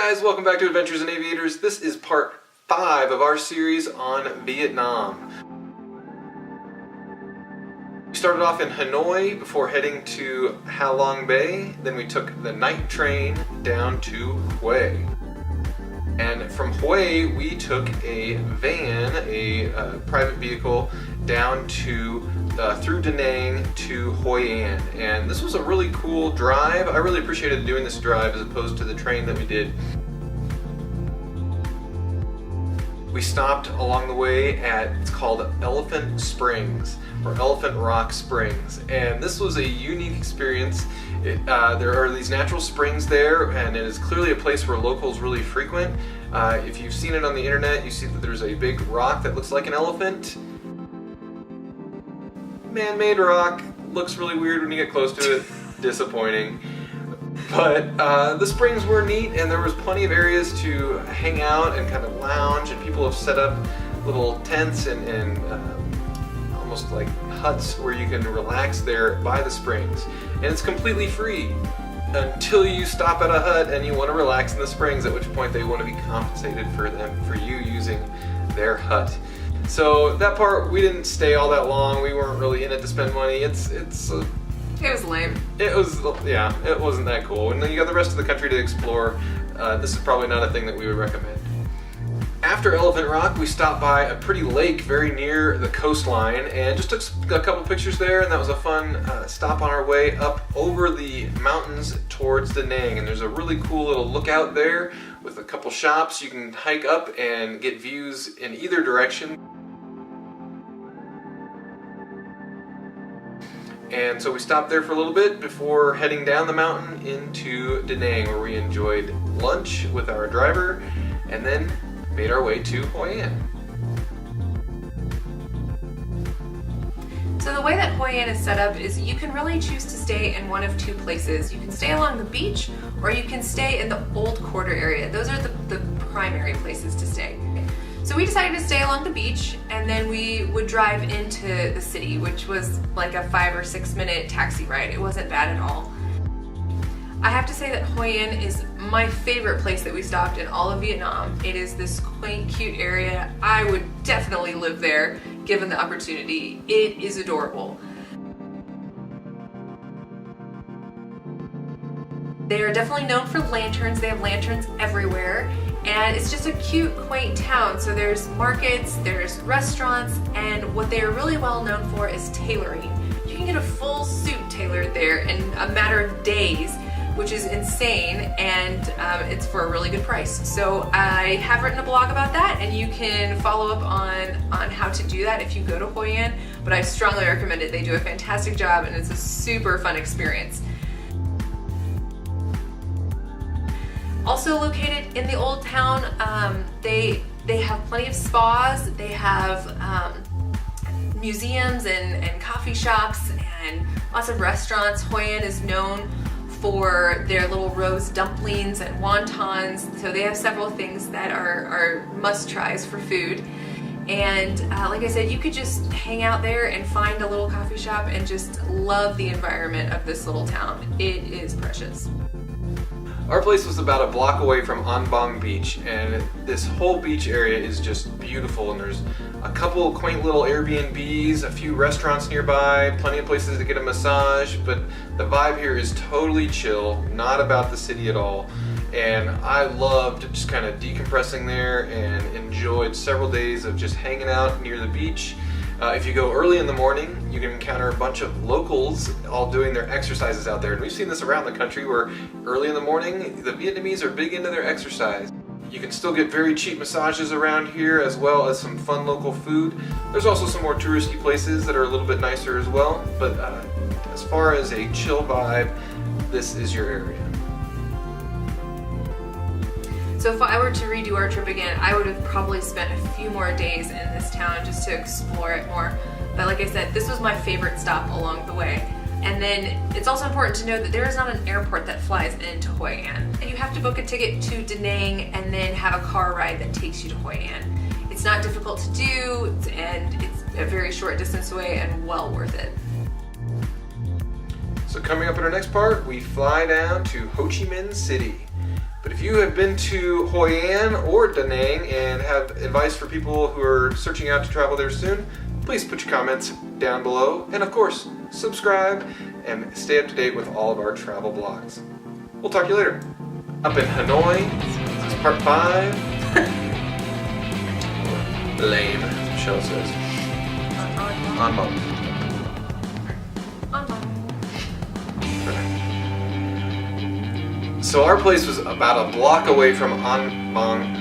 guys, welcome back to Adventures in Aviators. This is part 5 of our series on Vietnam. We started off in Hanoi before heading to Ha Long Bay. Then we took the night train down to Hue. And from Hue, we took a van, a private vehicle, down to through Da Nang to Hoi An. And this was a really cool drive. I really appreciated doing this drive as opposed to the train that we did. We stopped along the way at, it's called Elephant Springs, or Elephant Rock Springs. And this was a unique experience. There are these natural springs there, and it is clearly a place where locals really frequent. If you've seen it on the internet, you see that there's a big rock that looks like an elephant. Man-made rock, looks really weird when you get close to it, disappointing. But the springs were neat, and there was plenty of areas to hang out and kind of lounge, and people have set up little tents and almost like huts where you can relax there by the springs. And it's completely free until you stop at a hut and you want to relax in the springs, at which point they want to be compensated for you using their hut. So that part, we didn't stay all that long. We weren't really in it to spend money. It was lame. It wasn't that cool. And then you got the rest of the country to explore. This is probably not a thing that we would recommend. After Elephant Rock, we stopped by a pretty lake very near the coastline and just took a couple pictures there, and that was a fun stop on our way up over the mountains towards Da Nang. And there's a really cool little lookout there with a couple shops. You can hike up and get views in either direction. And so we stopped there for a little bit before heading down the mountain into Da Nang, where we enjoyed lunch with our driver and then made our way to Hoi An. So the way that Hoi An is set up is you can really choose to stay in one of two places. You can stay along the beach, or you can stay in the old quarter area. Those are the primary places to stay. So we decided to stay along the beach, and then we would drive into the city, which was like a 5 or 6 minute taxi ride. It wasn't bad at all. I have to say that Hoi An is my favorite place that we stopped in all of Vietnam. It is this quaint, cute area. I would definitely live there given the opportunity. It is adorable. They are definitely known for lanterns. They have lanterns everywhere. And it's just a cute, quaint town. So there's markets, there's restaurants, and what they are really well known for is tailoring. You can get a full suit tailored there in a matter of days, which is insane, and it's for a really good price. So I have written a blog about that, and you can follow up on how to do that if you go to Hoi An, but I strongly recommend it. They do a fantastic job, and it's a super fun experience. Also located in the old town, they have plenty of spas. They have museums and coffee shops and lots of restaurants. Hoi An is known for their little rose dumplings and wontons, so they have several things that are must-tries for food. And like I said, you could just hang out there and find a little coffee shop and just love the environment of this little town. It is precious. Our place was about a block away from An Bang Beach, and this whole beach area is just beautiful, and there's a couple of quaint little Airbnbs, a few restaurants nearby, plenty of places to get a massage, but the vibe here is totally chill, not about the city at all. And I loved just kind of decompressing there and enjoyed several days of just hanging out near the beach. If you go early in the morning, you can encounter a bunch of locals all doing their exercises out there. And we've seen this around the country where early in the morning, the Vietnamese are big into their exercise. You can still get very cheap massages around here, as well as some fun local food. There's also some more touristy places that are a little bit nicer as well. But as far as a chill vibe, this is your area. So if I were to redo our trip again, I would have probably spent a few more days in this town just to explore it more. But like I said, this was my favorite stop along the way. And then it's also important to know that there is not an airport that flies into Hoi An. You have to book a ticket to Da Nang and then have a car ride that takes you to Hoi An. It's not difficult to do, and it's a very short distance away and well worth it. So coming up in our next part, we fly down to Ho Chi Minh City. But if you have been to Hoi An or Da Nang and have advice for people who are searching out to travel there soon, please put your comments down below. And of course, subscribe and stay up to date with all of our travel blogs. We'll talk to you later. Up in Hanoi, this is part 5. Lame, Michelle says. On bone. So our place was about a block away from An Bang